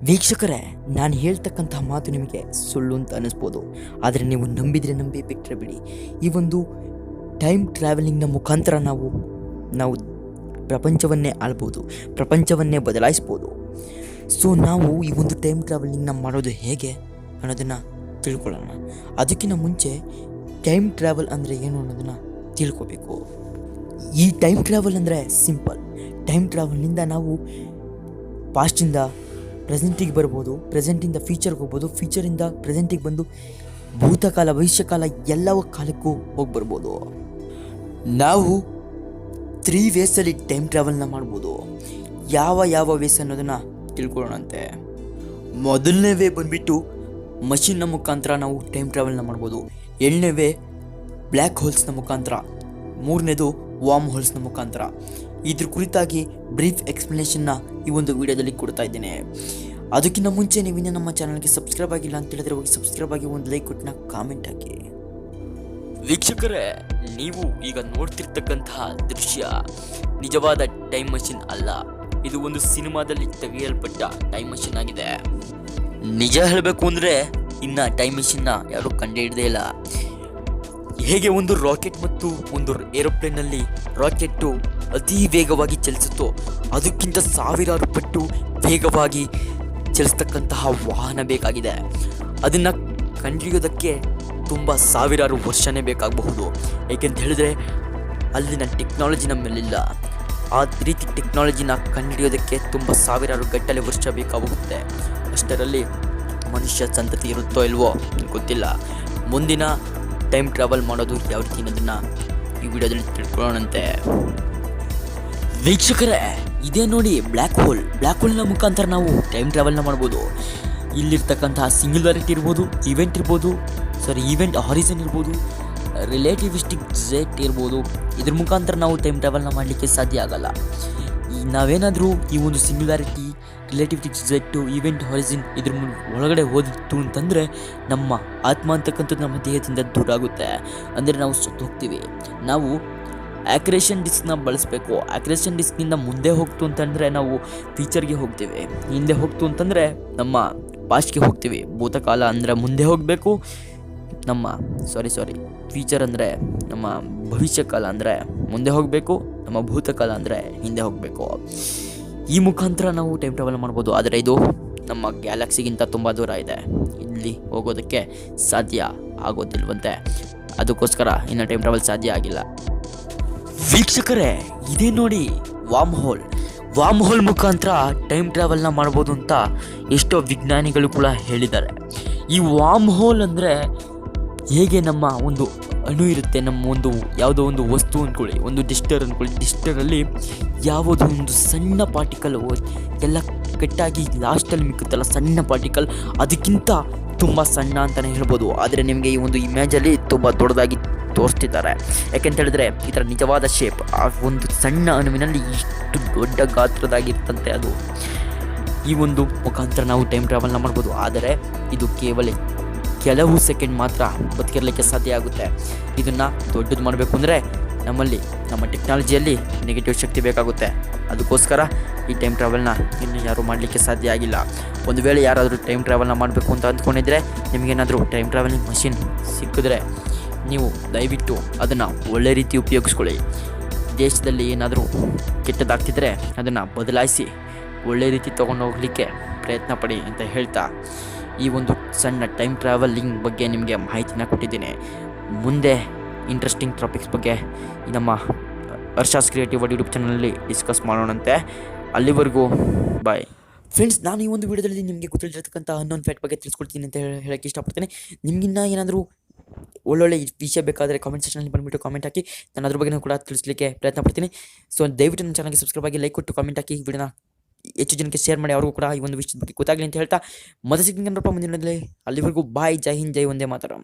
ವೀಕ್ಷಕರೇ, ನಾನು ಹೇಳ್ತಕ್ಕಂತಹ ಮಾತು ನಿಮಗೆ ಸುಳ್ಳು ಅಂತ ಅನ್ನಿಸ್ಬೋದು. ಆದರೆ ನೀವು ನಂಬಿದರೆ ನಂಬಿ, ಬಿಟ್ಟರೆ ಬಿಡಿ. ಈ ಒಂದು ಟೈಮ್ ಟ್ರಾವೆಲಿಂಗ್ನ ಮುಖಾಂತರ ನಾವು ಪ್ರಪಂಚವನ್ನೇ ಆಳ್ಬೋದು, ಪ್ರಪಂಚವನ್ನೇ ಬದಲಾಯಿಸ್ಬೋದು. ಸೊ ನಾವು ಈ ಒಂದು ಟೈಮ್ ಟ್ರಾವೆಲಿಂಗ್ನ ಮಾಡೋದು ಹೇಗೆ ಅನ್ನೋದನ್ನು ತಿಳ್ಕೊಳ್ಳೋಣ. ಅದಕ್ಕಿಂತ ಮುಂಚೆ ಟೈಮ್ ಟ್ರಾವೆಲ್ ಅಂದರೆ ಏನು ಅನ್ನೋದನ್ನು ತಿಳ್ಕೊಬೇಕು. ಈ ಟೈಮ್ ಟ್ರಾವೆಲ್ ಅಂದರೆ ಸಿಂಪಲ್. ಟೈಮ್ ಟ್ರಾವೆಲ್ನಿಂದ ನಾವು ಪಾಸ್ಟಿಂದ ಪ್ರೆಸೆಂಟಿಗೆ ಬರ್ಬೋದು, ಪ್ರೆಸೆಂಟಿಂದ ಫ್ಯೂಚರ್ಗೆ ಹೋಗ್ಬೋದು, ಫ್ಯೂಚರಿಂದ ಪ್ರೆಸೆಂಟಿಗೆ ಬಂದು ಭೂತಕಾಲ, ಭವಿಷ್ಯಕಾಲ ಎಲ್ಲವ ಕಾಲಕ್ಕೂ ಹೋಗಿ ಬರ್ಬೋದು. ನಾವು 3 ವೇಸಲ್ಲಿ ಟೈಮ್ ಟ್ರಾವೆಲ್ನ ಮಾಡ್ಬೋದು. ಯಾವ ವೇಸ್ ಅನ್ನೋದನ್ನು ತಿಳ್ಕೊಳ್ಳೋಣಂತೆ. ಮೊದಲನೇ ವೇ ಬಂದುಬಿಟ್ಟು ಮಷಿನ್ನ ಮುಖಾಂತರ ನಾವು ಟೈಮ್ ಟ್ರಾವೆಲ್ನ ಮಾಡ್ಬೋದು. 2ನೇ ವೇ ಬ್ಲ್ಯಾಕ್ ಹೋಲ್ಸ್ನ ಮುಖಾಂತರ. 3ನೇದು ವಾರ್ಮ್ ಹೋಲ್ಸ್ನ ಮುಖಾಂತರ. ಇದ್ರ ಕುರಿತಾಗಿ ಬ್ರೀಫ್ ಎಕ್ಸ್ಪ್ಲನೇಷನ್ನ ಈ ಒಂದು ವಿಡಿಯೋದಲ್ಲಿ ಕೊಡ್ತಾ ಇದ್ದೇನೆ. ಅದಕ್ಕಿಂತ ಮುಂಚೆ ನೀವಿನ್ನೂ ನಮ್ಮ ಚಾನಲ್ಗೆ ಸಬ್ಸ್ಕ್ರೈಬ್ ಆಗಿಲ್ಲ ಅಂತ ಹೇಳಿದ್ರೆ ಹೋಗಿ ಸಬ್ಸ್ಕ್ರೈಬ್ ಆಗಿ, ಒಂದು ಲೈಕ್ ಕೊಟ್ಟು ಕಾಮೆಂಟ್ ಹಾಕಿ. ವೀಕ್ಷಕರೇ, ನೀವು ಈಗ ನೋಡ್ತಿರ್ತಕ್ಕಂತಹ ದೃಶ್ಯ ನಿಜವಾದ ಟೈಮ್ ಮಷಿನ್ ಅಲ್ಲ. ಇದು ಒಂದು ಸಿನಿಮಾದಲ್ಲಿ ತೆಗೆಯಲ್ಪಟ್ಟ ಟೈಮ್ ಮಷಿನ್ ಆಗಿದೆ. ನಿಜ ಹೇಳಬೇಕು ಅಂದರೆ ಇನ್ನ ಟೈಮ್ ಮಷಿನ್ನ ಯಾರು ಕಂಡುಹಿಡಿದೇ ಇಲ್ಲ. ಹೇಗೆ ಒಂದು ರಾಕೆಟ್ ಮತ್ತು ಒಂದು ಏರೋಪ್ಲೇನಲ್ಲಿ ರಾಕೆಟ್ಟು ಅತಿ ವೇಗವಾಗಿ ಚಲಿಸುತ್ತೋ ಅದಕ್ಕಿಂತ ಸಾವಿರಾರು ಪಟ್ಟು ವೇಗವಾಗಿ ಚಲಿಸ್ತಕ್ಕಂತಹ ವಾಹನ ಬೇಕಾಗಿದೆ. ಅದನ್ನು ಕಂಡುಹಿಡಿಯೋದಕ್ಕೆ ತುಂಬ ಸಾವಿರಾರು ವರ್ಷನೇ ಬೇಕಾಗಬಹುದು. ಏಕೆಂತ ಹೇಳಿದ್ರೆ ಅಲ್ಲಿನ ಟೆಕ್ನಾಲಜಿ ನಮ್ಮಲ್ಲಿಲ್ಲ. ಆ ರೀತಿ ಟೆಕ್ನಾಲಜಿನ ಕಂಡುಹಿಡಿಯೋದಕ್ಕೆ ತುಂಬ ಸಾವಿರಾರು ಗಟ್ಟಲೆ ವರ್ಷ ಬೇಕಾಗುತ್ತೆ. ಅಷ್ಟರಲ್ಲಿ ಮನುಷ್ಯ ಸಂತತಿ ಇರುತ್ತೋ ಇಲ್ವೋ ಗೊತ್ತಿಲ್ಲ. ಮುಂದಿನ ಟೈಮ್ ಟ್ರಾವೆಲ್ ಮಾಡೋದು ಯಾವ ರೀತಿ ಅನ್ನೋದನ್ನು ಈ ವಿಡಿಯೋದಲ್ಲಿ ತಿಳ್ಕೊಳ್ಳೋಣಂತೆ. ವೀಕ್ಷಕರೇ, ಇದೇ ನೋಡಿ ಬ್ಲ್ಯಾಕ್ ಹೋಲ್ನ ಮುಖಾಂತರ ನಾವು ಟೈಮ್ ಟ್ರಾವೆಲ್ನ ಮಾಡ್ಬೋದು. ಇಲ್ಲಿರ್ತಕ್ಕಂತಹ ಸಿಂಗ್ಯುಲಾರಿಟಿ ಇರ್ಬೋದು, ಈವೆಂಟ್ ಹಾರಿಸನ್ ಇರ್ಬೋದು, ರಿಲೇಟಿವಿಸ್ಟಿಕ್ ಜೆಟ್ ಇರ್ಬೋದು. ಇದ್ರ ಮುಖಾಂತರ ನಾವು ಟೈಮ್ ಟ್ರಾವೆಲ್ನ ಮಾಡಲಿಕ್ಕೆ ಸಾಧ್ಯ ಆಗಲ್ಲ. ನಾವೇನಾದರೂ ಈ ಒಂದು ಸಿಂಗ್ಯುಲಾರಿಟಿ, ರಿಲೇಟಿವಿಸ್ಟಿಕ್ ಜೆಟ್ಟು, ಈವೆಂಟ್ ಹಾರಿಸನ್ ಇದ್ರ ಒಳಗಡೆ ಹೋದಿತ್ತು ಅಂತಂದರೆ ನಮ್ಮ ಆತ್ಮ ಅಂತಕ್ಕಂಥದ್ದು ನಮ್ಮ ದೇಹದಿಂದ ದೂರ ಆಗುತ್ತೆ. ಅಂದರೆ ನಾವು ಸತ್ತು ಹೋಗ್ತೀವಿ. ನಾವು ಆಕ್ರೇಷನ್ ಡಿಸ್ಕ್ನ ಬಳಸಬೇಕು. ಆಕ್ರೇಷನ್ ಡಿಸ್ಕ್ನಿಂದ ಮುಂದೆ ಹೋಗ್ತು ಅಂತಂದರೆ ನಾವು ಫ್ಯೂಚರ್ಗೆ ಹೋಗ್ತೀವಿ, ಹಿಂದೆ ಹೋಗ್ತು ಅಂತಂದರೆ ನಮ್ಮ ಪಾಸ್ಟ್ಗೆ ಹೋಗ್ತೀವಿ. ಭೂತಕಾಲ ಅಂದರೆ ಮುಂದೆ ಹೋಗಬೇಕು, ಫ್ಯೂಚರ್ ಅಂದರೆ ನಮ್ಮ ಭವಿಷ್ಯಕಾಲ ಅಂದರೆ ಮುಂದೆ ಹೋಗಬೇಕು, ನಮ್ಮ ಭೂತಕಾಲ ಅಂದರೆ ಹಿಂದೆ ಹೋಗಬೇಕು. ಈ ಮುಖಾಂತರ ನಾವು ಟೈಮ್ ಟ್ರಾವೆಲ್ ಮಾಡ್ಬೋದು. ಆದರೆ ಇದು ನಮ್ಮ ಗ್ಯಾಲಕ್ಸಿಗಿಂತ ತುಂಬ ದೂರ ಇದೆ. ಇಲ್ಲಿ ಹೋಗೋದಕ್ಕೆ ಸಾಧ್ಯ ಆಗೋದಿಲ್ವಂತೆ. ಅದಕ್ಕೋಸ್ಕರ ಇನ್ನು ಟೈಮ್ ಟ್ರಾವೆಲ್ ಸಾಧ್ಯ ಆಗಿಲ್ಲ. ವೀಕ್ಷಕರೇ, ಇದೇ ನೋಡಿ ವಾರ್ಮ್ ಹೋಲ್ ಮುಖಾಂತರ ಟೈಮ್ ಟ್ರಾವೆಲ್ನ ಮಾಡ್ಬೋದು ಅಂತ ಎಷ್ಟೋ ವಿಜ್ಞಾನಿಗಳು ಕೂಡ ಹೇಳಿದ್ದಾರೆ. ಈ ವಾರ್ಮ್ ಹೋಲ್ ಅಂದರೆ ಹೇಗೆ ನಮ್ಮ ಒಂದು ಅಣು ಇರುತ್ತೆ, ನಮ್ಮ ಒಂದು ಯಾವುದೋ ಒಂದು ವಸ್ತು ಅಂದ್ಕೊಳ್ಳಿ, ಒಂದು ಡಿಸ್ಟರಲ್ಲಿ ಯಾವುದೋ ಒಂದು ಸಣ್ಣ ಪಾರ್ಟಿಕಲ್ ಎಲ್ಲ ಕಟ್ಟಾಗಿ ಲಾಸ್ಟಲ್ಲಿ ಮಿಕ್ಕುತ್ತಲ್ಲ ಸಣ್ಣ ಪಾರ್ಟಿಕಲ್, ಅದಕ್ಕಿಂತ ತುಂಬ ಸಣ್ಣ ಅಂತಲೇ ಹೇಳ್ಬೋದು. ಆದರೆ ನಿಮಗೆ ಈ ಒಂದು ಇಮೇಜಲ್ಲಿ ತುಂಬ ದೊಡ್ಡದಾಗಿ ತೋರಿಸ್ತಿದ್ದಾರೆ. ಯಾಕೆಂತ ಹೇಳಿದ್ರೆ ಈ ಥರ ನಿಜವಾದ ಶೇಪ್ ಆ ಒಂದು ಸಣ್ಣ ಅಣುವಿನಲ್ಲಿ ಇಷ್ಟು ದೊಡ್ಡ ಗಾತ್ರದಾಗಿರ್ತಂತೆ ಅದು. ಈ ಒಂದು ಮುಖಾಂತರ ನಾವು ಟೈಮ್ ಟ್ರಾವೆಲ್ನ ಮಾಡ್ಬೋದು. ಆದರೆ ಇದು ಕೇವಲ ಕೆಲವು ಸೆಕೆಂಡ್ ಮಾತ್ರ ಬದುಕಿರಲಿಕ್ಕೆ ಸಾಧ್ಯ ಆಗುತ್ತೆ. ಇದನ್ನು ದೊಡ್ಡದು ಮಾಡಬೇಕು ಅಂದರೆ ನಮ್ಮ ಟೆಕ್ನಾಲಜಿಯಲ್ಲಿ ನೆಗೆಟಿವ್ ಶಕ್ತಿ ಬೇಕಾಗುತ್ತೆ. ಅದಕ್ಕೋಸ್ಕರ ಈ ಟೈಮ್ ಟ್ರಾವೆಲ್ನ ಇನ್ನು ಯಾರೂ ಮಾಡಲಿಕ್ಕೆ ಸಾಧ್ಯ ಆಗಿಲ್ಲ. ಒಂದು ವೇಳೆ ಯಾರಾದರೂ ಟೈಮ್ ಟ್ರಾವೆಲ್ನ ಮಾಡಬೇಕು ಅಂತ ಅಂದ್ಕೊಂಡಿದ್ರೆ, ನಿಮಗೇನಾದರೂ ಟೈಮ್ ಟ್ರಾವೆಲಿಂಗ್ ಮಷಿನ್ ಸಿಕ್ಕಿದ್ರೆ ನೀವು ದಯವಿಟ್ಟು ಅದನ್ನು ಒಳ್ಳೆ ರೀತಿ ಉಪಯೋಗಿಸ್ಕೊಳ್ಳಿ. ದೇಶದಲ್ಲಿ ಏನಾದರೂ ಕೆಟ್ಟದಾಗ್ತಿದ್ರೆ ಅದನ್ನು ಬದಲಾಯಿಸಿ ಒಳ್ಳೆ ರೀತಿ ತೊಗೊಂಡು ಹೋಗಲಿಕ್ಕೆ ಪ್ರಯತ್ನ ಪಡಿ ಅಂತ ಹೇಳ್ತಾ ಈ ಒಂದು ಸಣ್ಣ ಟೈಮ್ ಟ್ರಾವೆಲಿಂಗ್ ಬಗ್ಗೆ ನಿಮಗೆ ಮಾಹಿತಿನ ಕೊಟ್ಟಿದ್ದೀನಿ. ಮುಂದೆ ಇಂಟ್ರೆಸ್ಟಿಂಗ್ ಟಾಪಿಕ್ಸ್ ಬಗ್ಗೆ ನಮ್ಮ ಹರ್ಷಾಸ್ ಕ್ರಿಯೇಟಿವ್ ಯೂಟ್ಯೂಬ್ ಚಾನಲಲ್ಲಿ ಡಿಸ್ಕಸ್ ಮಾಡೋಣಂತೆ. ಅಲ್ಲಿವರೆಗೂ ಬಾಯ್ ಫ್ರೆಂಡ್ಸ್. ನಾನು ಈ ಒಂದು ವಿಡಿಯೋದಲ್ಲಿ ನಿಮಗೆ ಗೊತ್ತಿರತಕ್ಕಂಥ ಅನ್ನೋನ್ ಫ್ಯಾಕ್ಟ್ ಬಗ್ಗೆ ತಿಳಿಸ್ಕೊಡ್ತೀನಿ ಅಂತ ಹೇಳೋಕ್ಕೆ ಇಷ್ಟಪಡ್ತೇನೆ. ನಿಮಗಿನ್ನ ಏನಾದರೂ ಒಳ್ಳೊಳ್ಳೆ ವಿಷಯ ಬೇಕಾದರೆ ಕಾಮೆಂಟ್ ಸೆಕ್ಷನಲ್ಲಿ ಬಂದುಬಿಟ್ಟು ಕಾಮೆಂಟ್ ಹಾಕಿ, ನಾನು ಅದ್ರ ಬಗ್ಗೆ ಕೂಡ ತಿಳಿಸಲಿಕ್ಕೆ ಪ್ರಯತ್ನ ಪಡ್ತೀನಿ. ಸೊ ದಯವಿಟ್ಟು ನನ್ನ ಚಾನಲ್ಗೆ ಸಬ್ಸ್ಕ್ರೈಬ್ ಆಗಿ, ಲೈಕ್ ಕೊಟ್ಟು ಕಾಮೆಂಟ್ ಹಾಕಿ, ವಿಡಿಯೋನ ಹೆಚ್ಚು ಜನಕ್ಕೆ ಶೇರ್ ಮಾಡಿ, ಅವ್ರಿಗೂ ಕೂಡ ಈ ಒಂದು ವಿಷಯದ ಬಗ್ಗೆ ಗೊತ್ತಾಗಲಿ ಅಂತ ಹೇಳ್ತಾ ಮತ್ತೆ ಸಿಗ್ತೀನಿ ಮುಂದಿನ. ಅಲ್ಲಿವರೆಗೂ ಬಾಯ್. ಜೈ ಹಿಂದ್, ಜೈ ವಂದೇ ಮಾತರಂ.